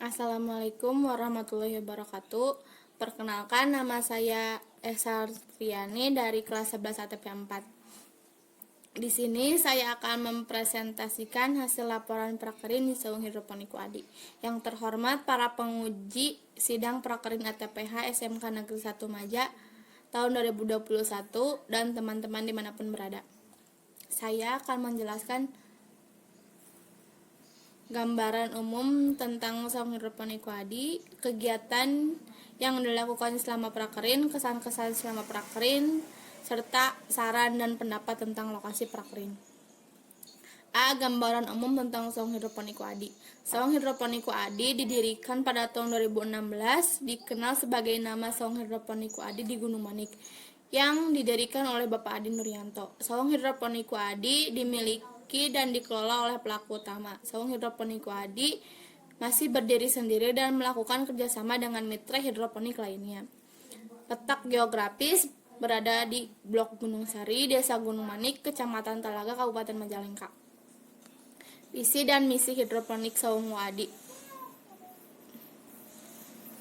Assalamualaikum warahmatullahi wabarakatuh. Perkenalkan, nama saya Esa Riani dari kelas 11 ATP 4. Di sini saya akan mempresentasikan hasil laporan prakerin di Saung Hidroponik Adi. Yang terhormat para penguji sidang prakerin ATPH SMK Negeri 1 Maja tahun 2021 dan teman-teman dimanapun berada. Saya akan menjelaskan gambaran umum tentang Saung Hidroponik Adi, kegiatan yang dilakukan selama prakerin, kesan-kesan selama prakerin, serta saran dan pendapat tentang lokasi prakerin. A. Gambaran umum tentang Saung Hidroponik Adi. Saung Hidroponik Adi didirikan pada tahun 2016, dikenal sebagai nama Saung Hidroponik Adi di Gunung Manik, yang didirikan oleh Bapak Adi Nuryanto. Saung Hidroponik Adi dimiliki dan dikelola oleh pelaku utama. Saung Hidroponik Adi masih berdiri sendiri dan melakukan kerjasama dengan mitra hidroponik lainnya. Letak geografis berada di Blok Gunung Sari, Desa Gunung Manik, Kecamatan Talaga, Kabupaten Majalengka. Visi dan misi hidroponik Saung Adi.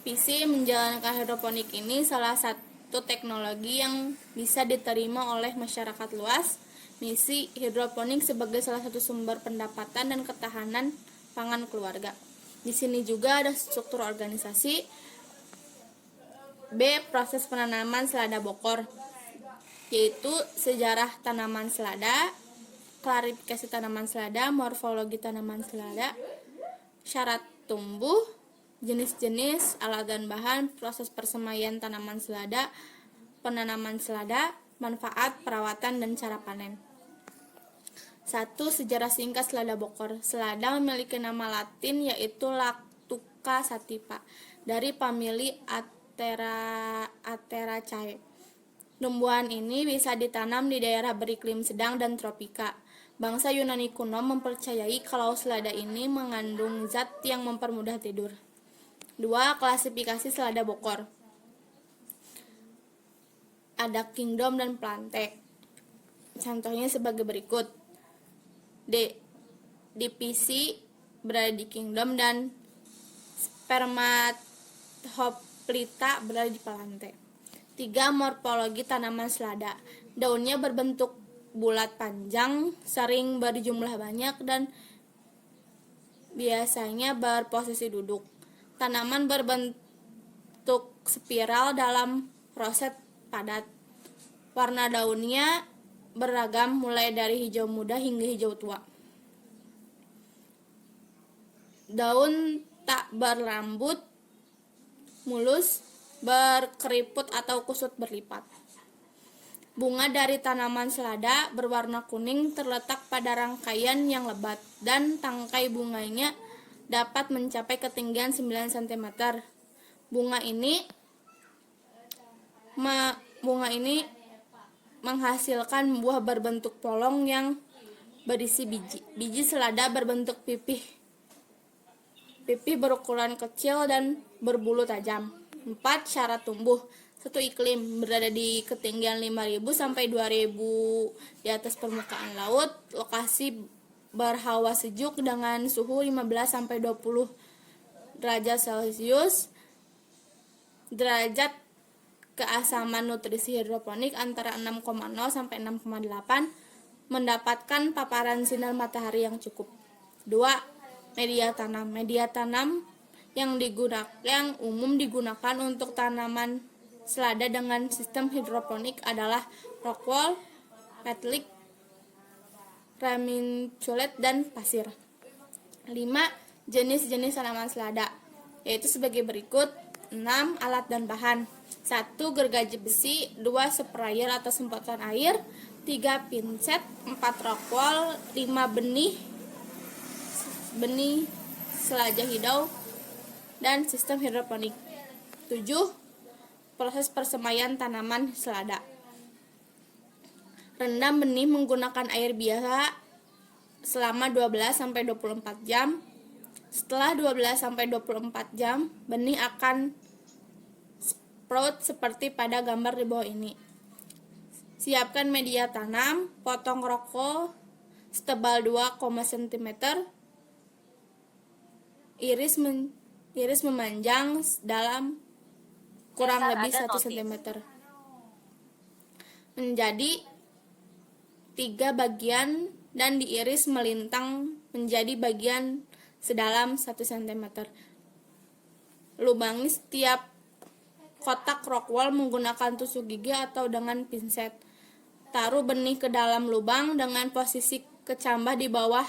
Visi menjalankan hidroponik ini salah satu teknologi yang bisa diterima oleh masyarakat luas. Misi hidroponik sebagai salah satu sumber pendapatan dan ketahanan pangan keluarga. Di sini juga ada struktur organisasi. B. Proses penanaman selada bokor, yaitu sejarah tanaman selada, klarifikasi tanaman selada, morfologi tanaman selada, syarat tumbuh, jenis-jenis, alat dan bahan, proses persemaian tanaman selada, penanaman selada, manfaat, perawatan, dan cara panen. 1. Sejarah singkat selada bokor. Selada memiliki nama latin yaitu Lactuca sativa dari famili Asteraceae. Tumbuhan ini bisa ditanam di daerah beriklim sedang dan tropika. Bangsa Yunani kuno mempercayai kalau selada ini mengandung zat yang mempermudah tidur. 2. Klasifikasi selada bokor. Ada kingdom dan plante. Contohnya sebagai berikut. D. Divisi berada di kingdom dan spermatohoplita berada di plante. 3. Morfologi tanaman selada. Daunnya berbentuk bulat panjang, sering berjumlah banyak dan biasanya berposisi duduk. Tanaman berbentuk spiral dalam roset padat. Warna daunnya beragam mulai dari hijau muda hingga hijau tua. Daun tak berrambut, mulus, berkeriput atau kusut berlipat. Bunga dari tanaman selada berwarna kuning terletak pada rangkaian yang lebat dan tangkai bunganya dapat mencapai ketinggian 9 cm. Bunga ini menghasilkan buah berbentuk polong yang berisi biji. Biji selada berbentuk pipih. Pipih berukuran kecil dan berbulu tajam. 4. Syarat tumbuh. 1. Iklim berada di ketinggian 5.000 sampai 2.000 di atas permukaan laut. Lokasi berhawa sejuk dengan suhu 15 sampai 20 derajat Celcius. Derajat keasaman nutrisi hidroponik antara 6,0 sampai 6,8, mendapatkan paparan sinar matahari yang cukup. 2. Media tanam. Media tanam yang umum digunakan untuk tanaman selada dengan sistem hidroponik adalah rockwool, peatland, vermiculite, dan pasir. 5. Jenis-jenis tanaman selada, yaitu sebagai berikut. 6. Alat dan bahan. 1. Gergaji besi. 2. Sprayer atau semprotan air. 3. Pinset. 4. Rockwool. 5. Benih selada hijau dan sistem hidroponik. 7. Proses persemaian tanaman selada. Rendam benih menggunakan air biasa selama 12-24 jam. Setelah 12-24 jam, benih akan sprout seperti pada gambar di bawah ini. Siapkan media tanam, potong rockwool setebal 2 cm, iris iris memanjang dalam kurang lebih 1 cm menjadi 3 bagian dan diiris melintang menjadi bagian sedalam 1 cm. Lubangi setiap kotak rockwool menggunakan tusuk gigi atau dengan pinset. Taruh benih ke dalam lubang dengan posisi kecambah di bawah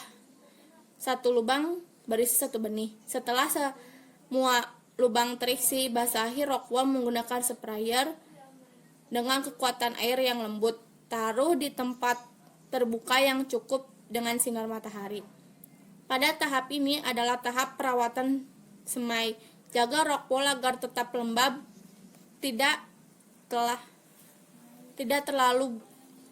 satu lubang berisi 1 benih. Setelah semua lubang terisi, basahi rockwool menggunakan sprayer dengan kekuatan air yang lembut. Taruh di tempat terbuka yang cukup dengan sinar matahari. Pada tahap ini adalah tahap perawatan semai. Jaga rockwool agar tetap lembab, tidak terlalu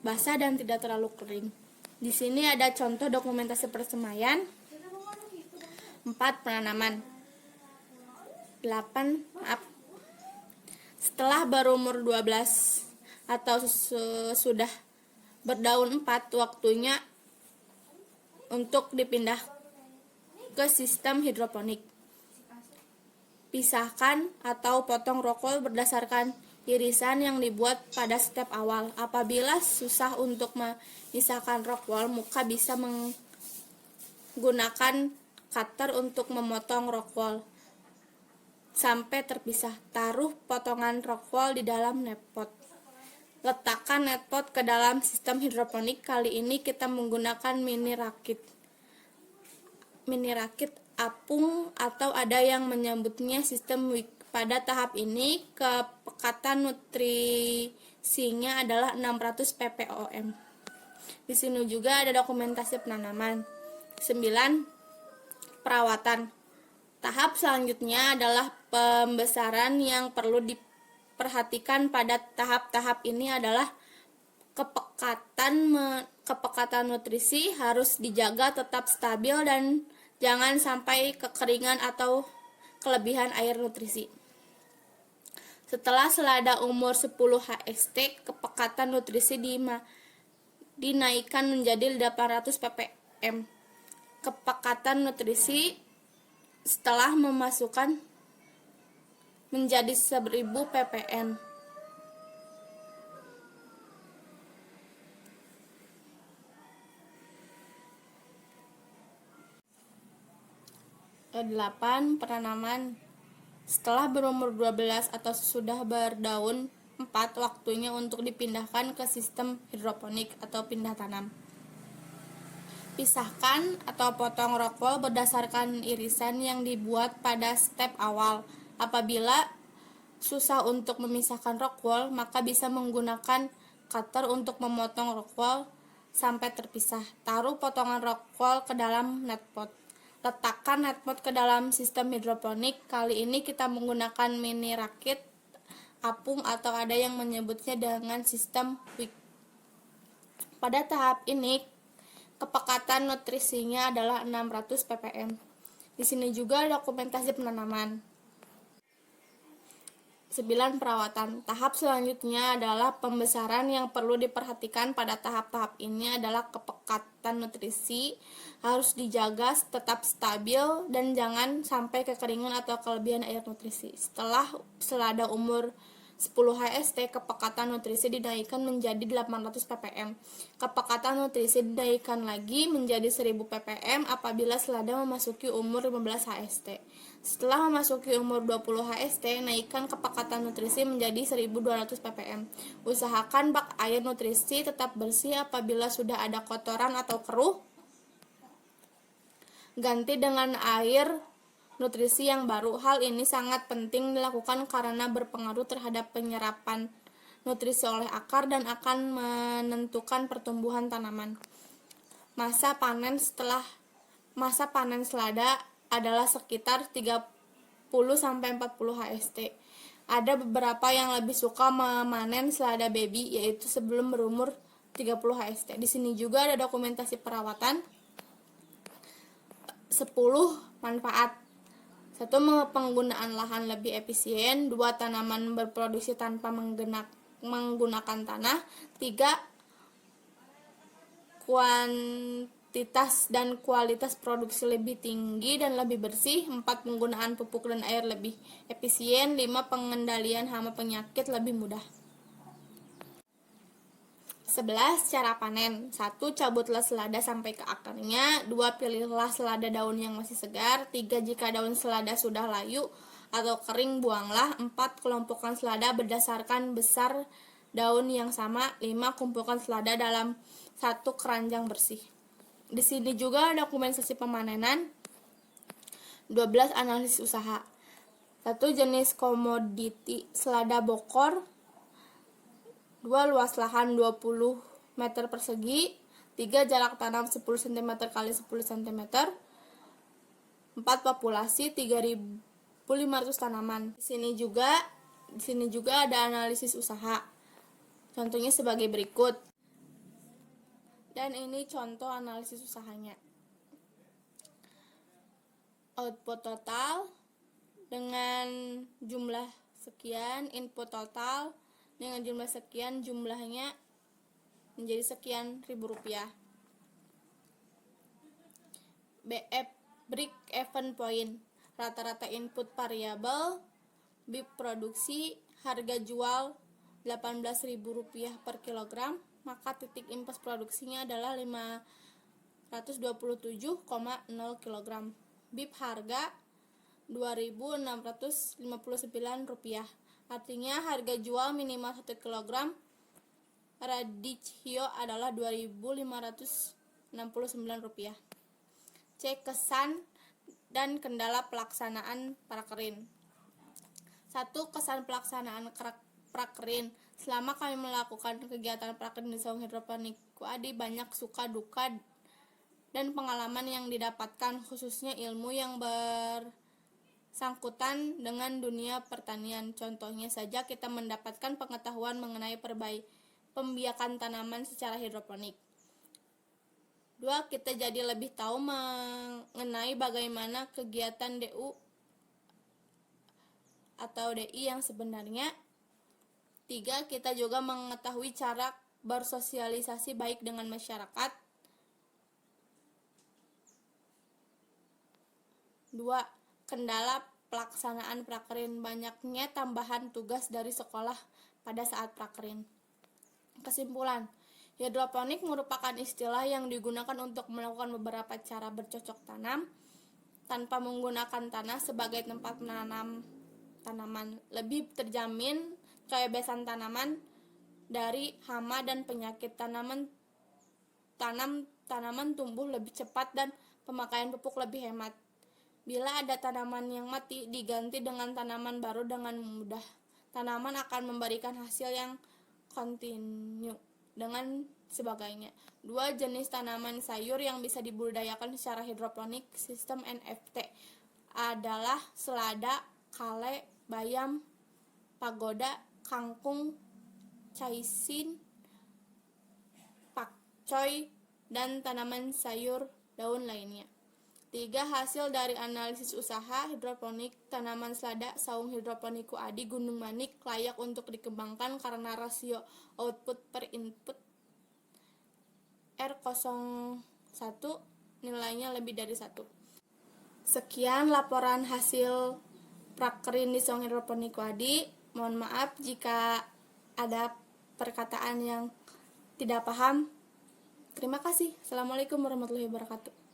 basah dan tidak terlalu kering. Di sini ada contoh dokumentasi persemaian. 4. Penanaman. 8. Setelah berumur 12 atau sudah berdaun 4, waktunya untuk dipindah ke sistem hidroponik. Pisahkan atau potong rockwool berdasarkan irisan yang dibuat pada step awal. Apabila susah untuk memisahkan rockwool, maka bisa menggunakan cutter untuk memotong rockwool sampai terpisah. Taruh potongan rockwool di dalam netpot. Letakkan netpot ke dalam sistem hidroponik. Kali ini kita menggunakan mini rakit apung atau ada yang menyebutnya sistem wick. Pada tahap ini kepekatan nutrisinya adalah 600 ppom. Di sini juga ada dokumentasi penanaman. 9. Perawatan. Tahap selanjutnya adalah pembesaran. Yang perlu diperhatikan pada tahap-tahap ini adalah kepekatan nutrisi harus dijaga tetap stabil dan jangan sampai kekeringan atau kelebihan air nutrisi. Setelah selada umur 10 HST, kepekatan nutrisi dinaikkan menjadi 800 ppm. Kepekatan nutrisi setelah memasukkan menjadi 1000 ppm. 8. Penanaman. Setelah berumur 12 atau sudah berdaun 4, waktunya untuk dipindahkan ke sistem hidroponik atau pindah tanam. Pisahkan atau potong rockwool berdasarkan irisan yang dibuat pada step awal. Apabila susah untuk memisahkan rockwool, maka bisa menggunakan cutter untuk memotong rockwool sampai terpisah. Taruh potongan rockwool ke dalam netpot. Letakkan netpot ke dalam sistem hidroponik. Kali ini kita menggunakan mini rakit apung atau ada yang menyebutnya dengan sistem wick. Pada tahap ini kepekatan nutrisinya adalah 600 ppm. Di sini juga dokumentasi penanaman. 9. Perawatan. Tahap selanjutnya adalah pembesaran. Yang perlu diperhatikan pada tahap-tahap ini adalah kepekatan nutrisi harus dijaga tetap stabil dan jangan sampai kekeringan atau kelebihan air nutrisi. Setelah selada umur 10 HST, kepekatan nutrisi dinaikkan menjadi 800 ppm. Kepekatan nutrisi dinaikkan lagi menjadi 1000 ppm apabila selada memasuki umur 15 HST. Setelah memasuki umur 20 HST, naikkan kepekatan nutrisi menjadi 1200 ppm. Usahakan bak air nutrisi tetap bersih. Apabila sudah ada kotoran atau keruh, ganti dengan air nutrisi yang baru. Hal ini sangat penting dilakukan karena berpengaruh terhadap penyerapan nutrisi oleh akar dan akan menentukan pertumbuhan tanaman. Masa panen selada adalah sekitar 30-40 HST. Ada beberapa yang lebih suka memanen selada baby, yaitu sebelum berumur 30 HST. Di sini juga ada dokumentasi perawatan. 10. Manfaat. 1. Penggunaan lahan lebih efisien. 2. Tanaman berproduksi tanpa menggunakan tanah. 3. kuantitas dan kualitas produksi lebih tinggi dan lebih bersih. 4. Penggunaan pupuk dan air lebih efisien. 5. Pengendalian hama penyakit lebih mudah. 11. Cara panen. 1. Cabutlah selada sampai ke akarnya. 2. Pilihlah selada daun yang masih segar. 3. Jika daun selada sudah layu atau kering, buanglah. 4. Kelompokkan selada berdasarkan besar daun yang sama. 5. Kumpulkan selada dalam satu keranjang bersih. Di sini juga dokumentasi pemanenan. 12. Analisis usaha. 1. Jenis komoditi selada bokor. 2. Luas lahan 20 meter persegi. 3. Jarak tanam 10 cm x 10 cm. 4. Populasi 3.500 tanaman. Di sini juga ada analisis usaha. Contohnya sebagai berikut. Dan ini contoh analisis usahanya. Output total dengan jumlah sekian, input total dengan jumlah sekian, jumlahnya menjadi sekian ribu rupiah. BF break even point, rata-rata input variabel, BIP produksi, harga jual Rp18.000 per kilogram, maka titik impas produksinya adalah 527,0 kg. BIP harga Rp2.659. Artinya harga jual minimal 1 kg radicchio adalah Rp2.569. C. Kesan dan kendala pelaksanaan prakerin. 1. Kesan pelaksanaan prakerin. Selama kami melakukan kegiatan prakerin di saung hidroponik Adi, banyak suka duka dan pengalaman yang didapatkan, khususnya ilmu yang bersangkutan dengan dunia pertanian. Contohnya saja kita mendapatkan pengetahuan mengenai pembiakan tanaman secara hidroponik. 2. Kita jadi lebih tahu mengenai bagaimana kegiatan DU atau DI yang sebenarnya. 3. Kita juga mengetahui cara bersosialisasi baik dengan masyarakat. 2. Kendala pelaksanaan prakerin, banyaknya tambahan tugas dari sekolah pada saat prakerin. Kesimpulan, hidroponik merupakan istilah yang digunakan untuk melakukan beberapa cara bercocok tanam tanpa menggunakan tanah sebagai tempat menanam tanaman. Lebih terjamin kebebasan tanaman dari hama dan penyakit. Tanaman tumbuh lebih cepat dan pemakaian pupuk lebih hemat. Bila ada tanaman yang mati, diganti dengan tanaman baru dengan mudah. Tanaman akan memberikan hasil yang kontinu dengan sebagainya. 2. Jenis tanaman sayur yang bisa dibudidayakan secara hidroponik sistem NFT adalah selada, kale, bayam, pagoda, kangkung, caisin, pakcoy, dan tanaman sayur daun lainnya. 3. Hasil dari analisis usaha hidroponik tanaman selada saung hidroponik Adi Gunung Manik layak untuk dikembangkan karena rasio output per input R01 nilainya lebih dari 1. Sekian laporan hasil prakerin di saung hidroponik Adi. Mohon maaf jika ada perkataan yang tidak paham. Terima kasih. Assalamualaikum warahmatullahi wabarakatuh.